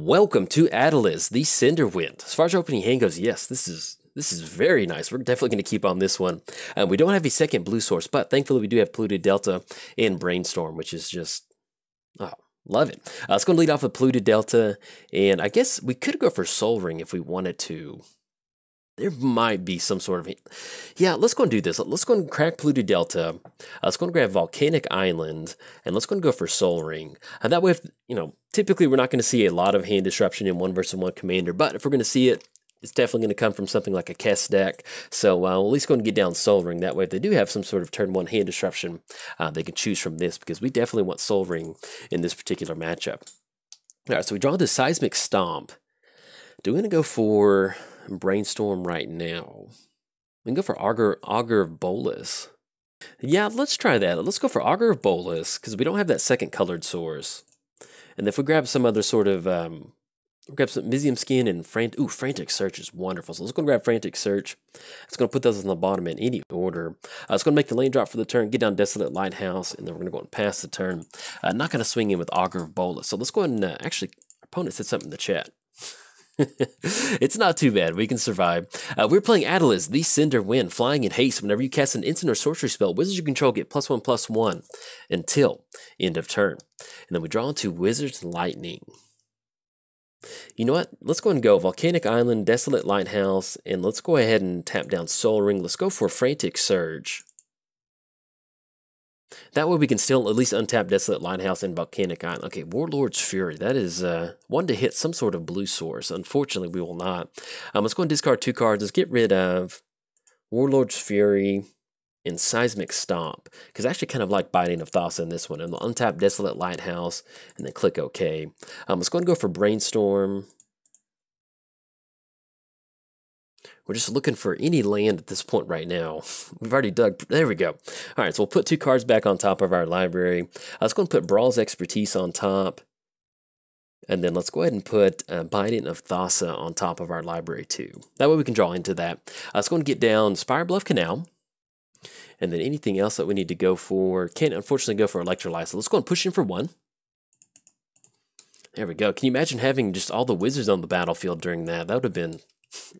Welcome to Adeliz, the Cinder Wind. As far as opening hand goes, yes, this is very nice. We're definitely going to keep on this one. We don't have a second blue source, but thankfully we do have Polluted Delta and Brainstorm, which is just, oh, love it. It's going to lead off with Polluted Delta, and I guess we could go for Soul Ring if we wanted to. There might be some sort of... Yeah, let's go and do this. Let's go and crack Polluted Delta. Let's go and grab Volcanic Island, and let's go and go for Soul Ring. And that way, if, typically we're not going to see a lot of hand disruption in 1-versus-1 commander, but if we're going to see it, it's definitely going to come from something like a Kess deck. So we'll at least go and get down Soul Ring. That way, if they do have some sort of turn 1 hand disruption, they can choose from this, because we definitely want Soul Ring in this particular matchup. All right, so we draw the Seismic Stomp. Do we want to go for Brainstorm right now? We can go for Augur of Bolas. Yeah, let's try that. Let's go for Augur of Bolas, because we don't have that second colored source. And if we grab some other sort of, grab some Mysium Skin and Frantic Search is wonderful. So let's go and grab Frantic Search. It's going to put those on the bottom in any order. It's going to make the lane drop for the turn, get down Desolate Lighthouse, and then we're going to go and pass the turn. Not going to swing in with Augur of Bolas. So let's go ahead and, actually, our opponent said something in the chat. It's not too bad. We can survive. We're playing Adeliz, the Cinder Wind, flying in haste. Whenever you cast an instant or sorcery spell, wizards you control get +1/+1 until end of turn. And then we draw into Wizard's Lightning. You know what? Let's go and go Volcanic Island, Desolate Lighthouse, and let's go ahead and tap down Soul Ring. Let's go for Frantic Surge. That way we can still at least untap Desolate Lighthouse and Volcanic Island. Okay, Warlord's Fury. That is one to hit some sort of blue source. Unfortunately, we will not. Let's go and discard 2 cards. Let's get rid of Warlord's Fury and Seismic Stomp, because I actually kind of like Binding of Thassa in this one. And we'll untap Desolate Lighthouse and then click OK. Let's go and go for Brainstorm. We're just looking for any land at this point right now. We've already dug. There we go. All right, so we'll put 2 cards back on top of our library. Let's go and put Brawl's Expertise on top. And then let's go ahead and put Binding of Thassa on top of our library too. That way we can draw into that. Let's go and get down Spire Bluff Canal. And then anything else that we need to go for. Can't unfortunately go for Electrolyte. So let's go and push in for 1. There we go. Can you imagine having just all the wizards on the battlefield during that? That would have been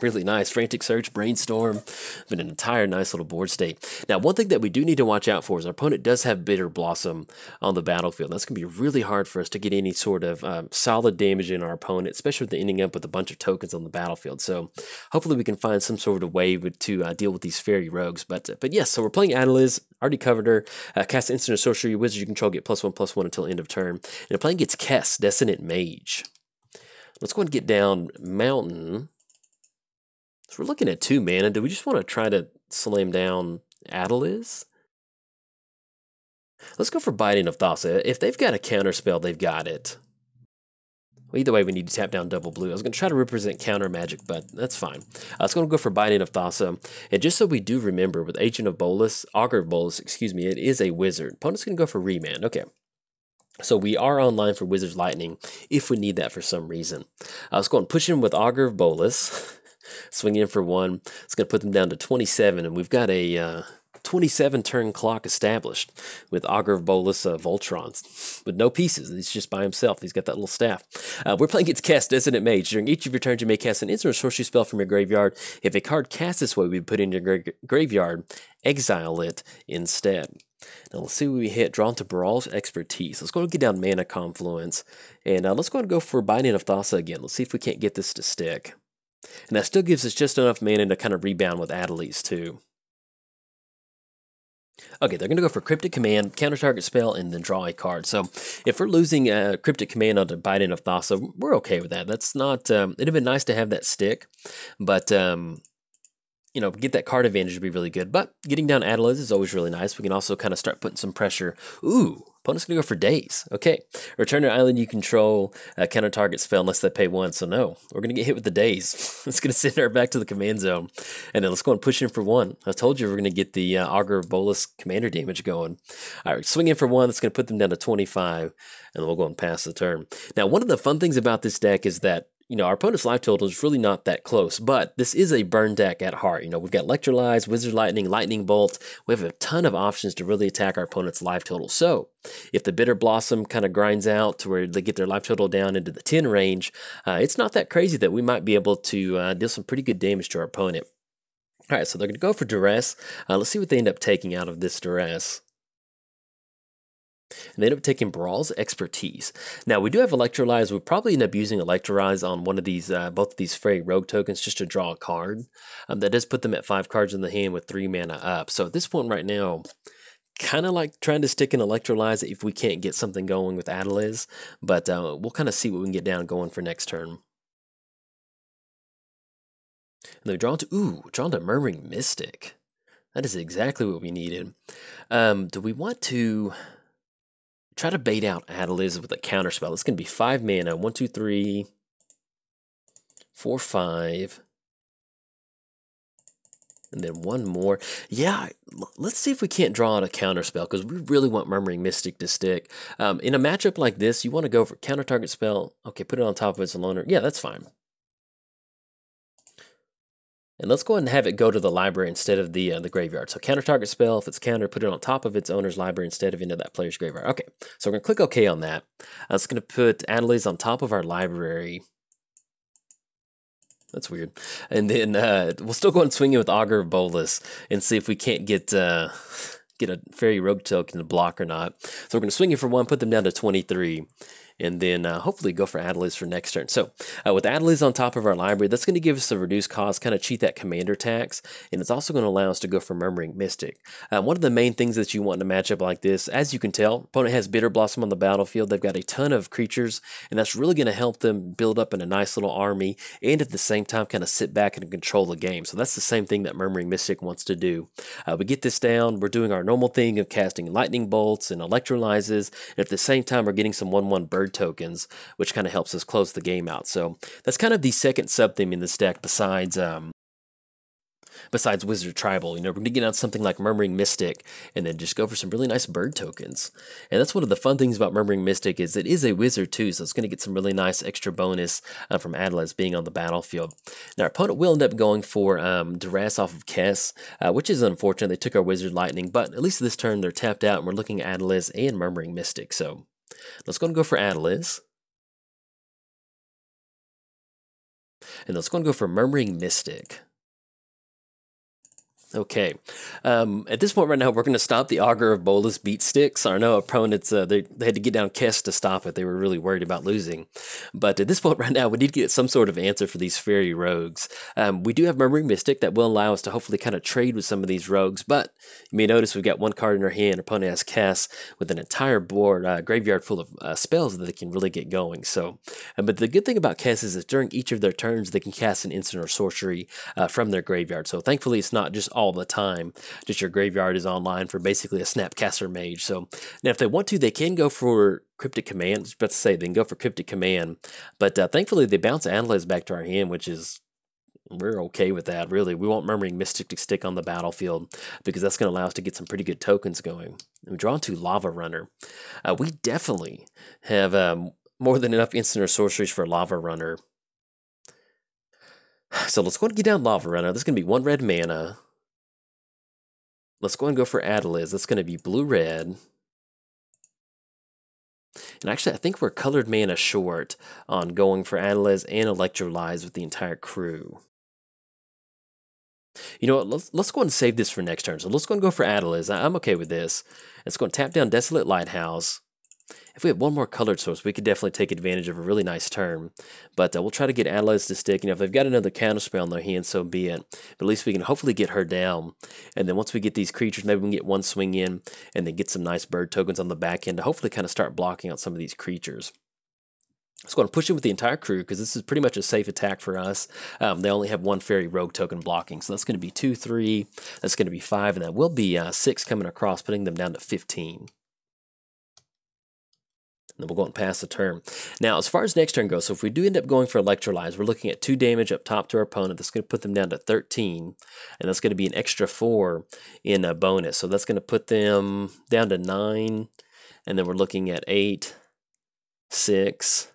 really nice. Frantic Search, Brainstorm, been an entire nice little board state. Now, one thing that we do need to watch out for is our opponent does have Bitter Blossom on the battlefield. That's going to be really hard for us to get any sort of solid damage in our opponent, especially with ending up with a bunch of tokens on the battlefield. So hopefully we can find some sort of way to deal with these fairy rogues. But yes, so we're playing Adeliz, already covered her. Cast instant or sorcery, wizard you control get +1/+1 until end of turn. And playing against Kess, Dissident Mage. Let's go and get down Mountain. So we're looking at 2 mana. Do we just want to try to slam down Adeliz? Let's go for Binding of Thassa. If they've got a counter spell, they've got it. Well, either way, we need to tap down double blue. I was going to try to represent counter magic, but that's fine. Let's go for Binding of Thassa. And just so we do remember, with Agent of Bolas, Augur of Bolas, excuse me, it is a wizard. Opponent's going to go for Remand. Okay. So we are online for Wizard's Lightning if we need that for some reason. Let's go and push in with Augur of Bolas. Swing in for 1. It's going to put them down to 27, and we've got a 27-turn clock established with Augur of Bolas Voltron with no pieces. He's just by himself. He's got that little staff. We're playing against Kess, Dissident Mage. During each of your turns, you may cast an instant or sorcery spell from your graveyard. If a card cast this way, we put in your graveyard, exile it instead. Now let's see what we hit. Drawn to Brawl's Expertise. Let's go and get down Mana Confluence, and let's go and go for Binding of Thassa again. Let's see if we can't get this to stick. And that still gives us just enough mana to kind of rebound with Adeliz too. Okay, they're going to go for Cryptic Command, counter target spell, and then draw a card. So if we're losing Cryptic Command onto Binding of Thassa, we're okay with that. That's not, it'd have been nice to have that stick, but, get that card advantage would be really good. But getting down Adeliz is always really nice. We can also kind of start putting some pressure. Ooh, opponent's going to go for Daze. Okay, return to island you control, counter target spell unless they pay 1. So no, we're going to get hit with the Daze. It's going to send her back to the command zone. And then let's go and push in for 1. I told you we're going to get the Augur of Bolas commander damage going. All right, swing in for 1. That's going to put them down to 25. And then we'll go and pass the turn. Now, one of the fun things about this deck is that you know, our opponent's life total is really not that close, but this is a burn deck at heart. You know, we've got Electrolyze, Wizard Lightning, Lightning Bolt. We have a ton of options to really attack our opponent's life total. So if the Bitter Blossom kind of grinds out to where they get their life total down into the 10 range, it's not that crazy that we might be able to deal some pretty good damage to our opponent. All right, so they're going to go for Duress. Let's see what they end up taking out of this Duress. And they end up taking Brawl's Expertise. Now, we do have Electrolyze. We'll probably end up using Electrolyze on one of these, both of these Fairy Rogue tokens just to draw a card. That does put them at 5 cards in the hand with 3 mana up. So at this point right now, kind of like trying to stick in Electrolyze if we can't get something going with Adeliz. But we'll kind of see what we can get down going for next turn. And they're drawn to Murmuring Mystic. That is exactly what we needed. Do we want to try to bait out Adeliz with a counter spell? It's going to be 5 mana. 1, 2, 3, 4, 5. And then one more. Yeah, let's see if we can't draw out a counter spell, because we really want Murmuring Mystic to stick. In a matchup like this, you want to go for counter target spell. Okay, put it on top of its loner. Yeah, that's fine. And let's go ahead and have it go to the library instead of the graveyard. So counter target spell, if it's counter, put it on top of its owner's library instead of into that player's graveyard. Okay, so we're going to click OK on that. It's going to put Adeliz on top of our library. That's weird. And then we'll still go and swing it with Augur of Bolas and see if we can't get a Fairy Rogue token to block or not. So we're going to swing it for 1, put them down to 23. And then hopefully go for Adeliz for next turn. So with Adeliz on top of our library, that's going to give us a reduced cost, kind of cheat that commander tax, and it's also going to allow us to go for Murmuring Mystic. One of the main things that you want in a matchup like this, as you can tell, opponent has Bitter Blossom on the battlefield. They've got a ton of creatures, and that's really going to help them build up in a nice little army, and at the same time kind of sit back and control the game. So that's the same thing that Murmuring Mystic wants to do. We get this down, we're doing our normal thing of casting Lightning Bolts and Electrolyzes, and at the same time we're getting some 1/1 bird tokens, which kind of helps us close the game out. So that's kind of the second sub-theme in this deck besides Wizard Tribal. You know, we're going to get out something like Murmuring Mystic and then just go for some really nice bird tokens. And that's one of the fun things about Murmuring Mystic is it is a wizard too, so it's going to get some really nice extra bonus from Adeliz being on the battlefield. Now, our opponent will end up going for Duress off of Kess, which is unfortunate. They took our Wizard Lightning, but at least this turn they're tapped out and we're looking at Adeliz and Murmuring Mystic. So let's go and go for Adeliz. And let's go and go for Murmuring Mystic. Okay, at this point right now, we're going to stop the Augur of Bolas beat sticks. I know opponents, they had to get down Kess to stop it. They were really worried about losing. But at this point right now, we need to get some sort of answer for these Fairy Rogues. We do have Murmuring Mystic that will allow us to hopefully kind of trade with some of these Rogues, but you may notice we've got one card in our hand. Our opponent has Kess with an entire board, graveyard full of spells that they can really get going. So, but the good thing about Kess is that during each of their turns, they can cast an instant or sorcery from their graveyard. So thankfully, it's not just all the time, just your graveyard is online for basically a Snapcaster Mage. So now if they want to, they can go for Cryptic Command. I was about to say they can go for Cryptic Command, but thankfully they bounce Adeliz back to our hand, which is, we're okay with that, really. We want Murmuring Mystic to stick on the battlefield because that's going to allow us to get some pretty good tokens going. We draw into Lava Runner. We definitely have more than enough instant or sorceries for Lava Runner. So let's go and get down Lava Runner. This is going to be 1 red mana. Let's go and go for Adeliz. That's going to be blue-red. And actually, I think we're colored mana short on going for Adeliz and Electrolyze with the entire crew. You know what, let's go and save this for next turn. So let's go and go for Adeliz. I'm okay with this. Let's go and tap down Desolate Lighthouse. If we had one more colored source, we could definitely take advantage of a really nice turn. But we'll try to get Adeliz to stick. You know, if they've got another counterspell in their hand, so be it. But at least we can hopefully get her down. And then once we get these creatures, maybe we can get one swing in and then get some nice bird tokens on the back end to hopefully kind of start blocking out some of these creatures. Let's go and push in with the entire crew because this is pretty much a safe attack for us. They only have 1 Fairy Rogue token blocking. So that's going to be 2, 3. That's going to be 5. And that will be 6 coming across, putting them down to 15. Then we'll go and pass the turn. Now, as far as next turn goes, so if we do end up going for Electrolyze, we're looking at 2 damage up top to our opponent. That's going to put them down to 13, and that's going to be an extra 4 in a bonus. So that's going to put them down to 9, and then we're looking at 8, 6,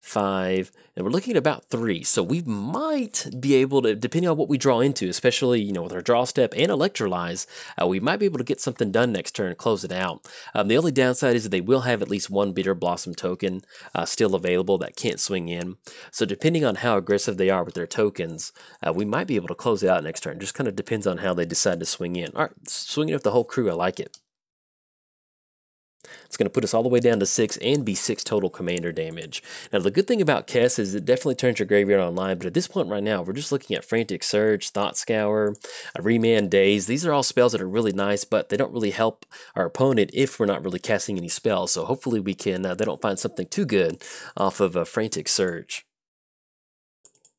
5, and we're looking at about 3. So we might be able to, depending on what we draw into, especially, you know, with our draw step and Electrolyze, we might be able to get something done next turn and close it out. The only downside is that they will have at least one Bitter Blossom token still available that can't swing in. So depending on how aggressive they are with their tokens, we might be able to close it out next turn. Just kind of depends on how they decide to swing in. All right, swinging with the whole crew, I like it. It's going to put us all the way down to 6 and be 6 total commander damage. Now, the good thing about Kess is it definitely turns your graveyard online, but at this point right now, we're just looking at Frantic Surge, Thought Scour, Remand Daze. These are all spells that are really nice, but they don't really help our opponent if we're not really casting any spells. So hopefully we can, they don't find something too good off of Frantic Surge.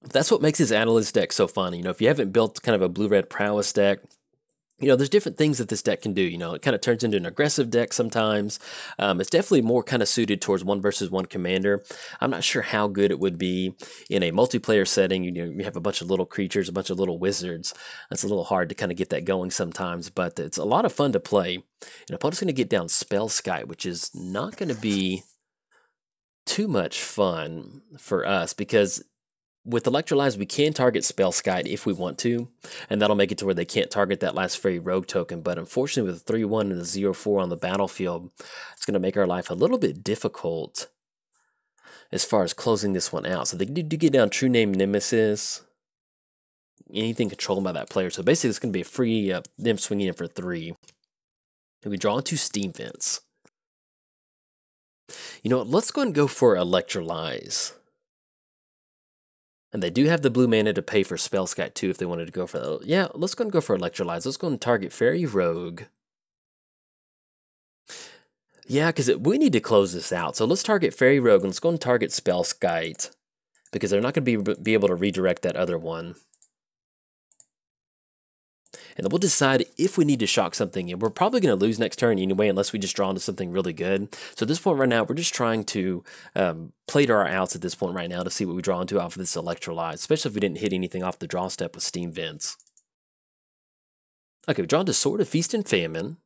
That's what makes his Adeliz deck so fun. You know, if you haven't built kind of a blue-red prowess deck, you know, there's different things that this deck can do. You know, it kind of turns into an aggressive deck sometimes. It's definitely more kind of suited towards 1 versus 1 commander. I'm not sure how good it would be in a multiplayer setting. You know, you have a bunch of little creatures, a bunch of little wizards. It's a little hard to kind of get that going sometimes, but it's a lot of fun to play. And opponent's going to get down Spell Sky, which is not going to be too much fun for us because with Electrolyze, we can target Spellskite if we want to, and that'll make it to where they can't target that last Fairy Rogue token. But unfortunately, with a 3-1 and a 0-4 on the battlefield, it's going to make our life a little bit difficult as far as closing this one out. So they do get down True Name Nemesis, anything controlled by that player. So basically, it's going to be a free them swinging in for 3. And we draw into Steam Vents. You know what? Let's go and go for Electrolyze. And they do have the blue mana to pay for Spellskite too if they wanted to go for that. Yeah, let's go and go for Electrolyze. Let's go and target Fairy Rogue. Yeah, because we need to close this out. So let's target Fairy Rogue and let's go and target Spellskite because they're not going to be able to redirect that other one. And then we'll decide if we need to shock something. And we're probably going to lose next turn anyway, unless we just draw into something really good. So at this point right now, we're just trying to play to our outs at this point right now to see what we draw into off of this Electrolyze, especially if we didn't hit anything off the draw step with Steam Vents. Okay, we draw into Sword of Feast and Famine.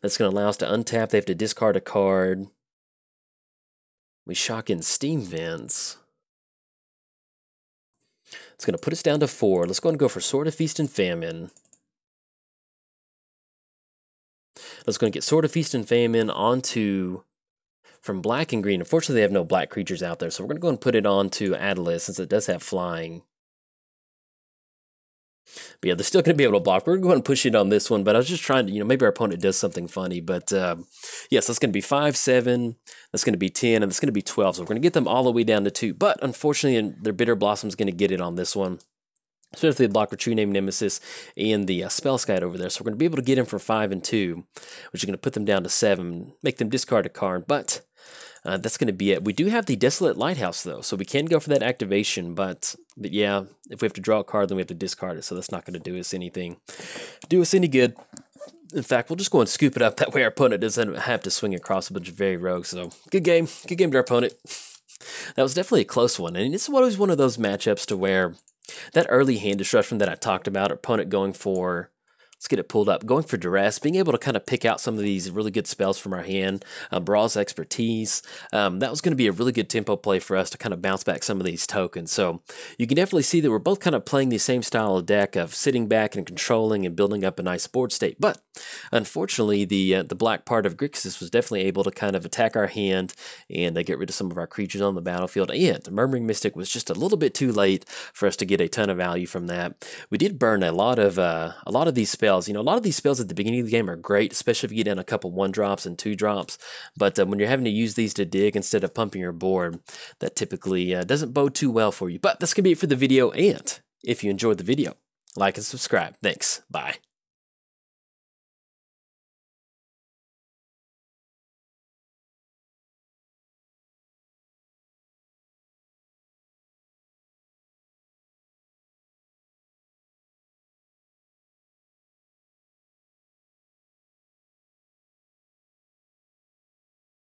That's going to allow us to untap. They have to discard a card. We shock in Steam Vents. It's going to put us down to 4. Let's go and go for Sword of Feast and Famine. Let's go and get Sword of Feast and Famine onto from black and green. Unfortunately, they have no black creatures out there, so we're going to go and put it onto Adeliz since it does have flying. But yeah, they're still going to be able to block. We're going to go ahead and push it on this one, but I was just trying to, you know, maybe our opponent does something funny. But yes, that's going to be 5, 7, that's going to be 10, and that's going to be 12. So we're going to get them all the way down to 2. But unfortunately, their Bitter Blossom's going to get it on this one. Especially if they block our True Name Nemesis and the Spellskite over there. So we're going to be able to get him for 5 and 2, which is going to put them down to 7, make them discard a card. But that's going to be it. We do have the Desolate Lighthouse, though, so we can go for that activation. But yeah, if we have to draw a card, then we have to discard it. So that's not going to do us anything, do us any good. In fact, we'll just go and scoop it up. That way our opponent doesn't have to swing across a bunch of very rogues. So good game to our opponent. That was definitely a close one. And it's always one of those matchups to where that early hand destruction that I talked about, our opponent going for, let's get it pulled up, going for Duress, being able to kind of pick out some of these really good spells from our hand, Brawl's Expertise, that was going to be a really good tempo play for us to kind of bounce back some of these tokens. So you can definitely see that we're both kind of playing the same style of deck of sitting back and controlling and building up a nice board state. But unfortunately, the black part of Grixis was definitely able to kind of attack our hand and get rid of some of our creatures on the battlefield. And the Murmuring Mystic was just a little bit too late for us to get a ton of value from that. We did burn a lot of these spells. You know, a lot of these spells at the beginning of the game are great, especially if you get in a couple 1-drops and 2-drops. But when you're having to use these to dig instead of pumping your board, that typically doesn't bode too well for you. But that's going to be it for the video. And if you enjoyed the video, like and subscribe. Thanks. Bye.